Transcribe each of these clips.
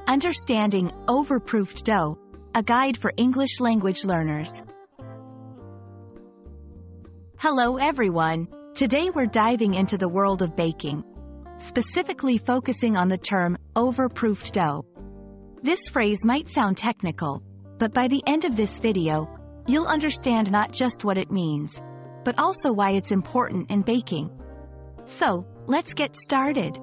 Understanding Overproofed Dough, a guide for English language learners. Hello everyone! Today we're diving into the world of baking, specifically focusing on the term overproofed dough. This phrase might sound technical, but by the end of this video, you'll understand not just what it means, but also why it's important in baking. So, let's get started.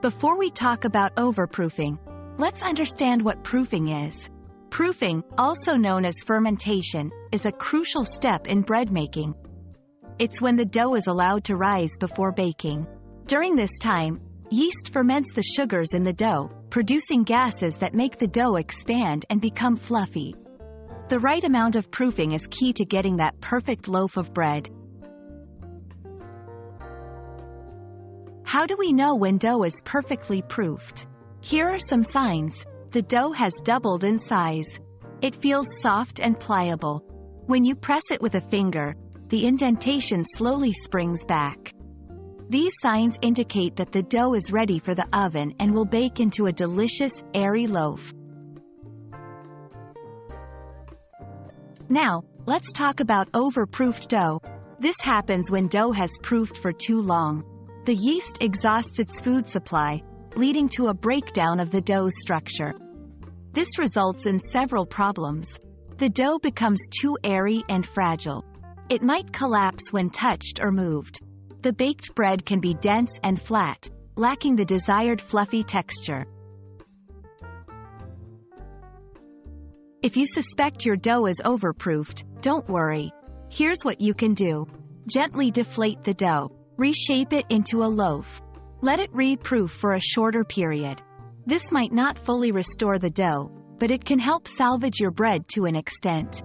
Before we talk about overproofing, let's understand what proofing is. Proofing, also known as fermentation, is a crucial step in bread making. It's when the dough is allowed to rise before baking. During this time, yeast ferments the sugars in the dough, producing gases that make the dough expand and become fluffy. The right amount of proofing is key to getting that perfect loaf of bread. How do we know when dough is perfectly proofed? Here are some signs. The dough has doubled in size. It feels soft and pliable. When you press it with a finger, the indentation slowly springs back. These signs indicate that the dough is ready for the oven and will bake into a delicious, airy loaf. Now, let's talk about overproofed dough. This happens when dough has proofed for too long. The yeast exhausts its food supply, leading to a breakdown of the dough's structure. This results in several problems. The dough becomes too airy and fragile. It might collapse when touched or moved. The baked bread can be dense and flat, lacking the desired fluffy texture. If you suspect your dough is overproofed, don't worry. Here's what you can do. Gently deflate the dough. Reshape it into a loaf. Let it re-proof for a shorter period. This might not fully restore the dough, but it can help salvage your bread to an extent.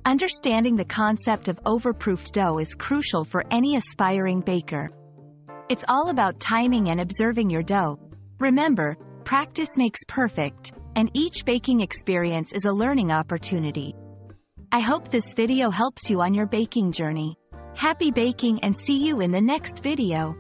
Understanding the concept of overproofed dough is crucial for any aspiring baker. It's all about timing and observing your dough. Remember, practice makes perfect, and each baking experience is a learning opportunity. I hope this video helps you on your baking journey. Happy baking and see you in the next video.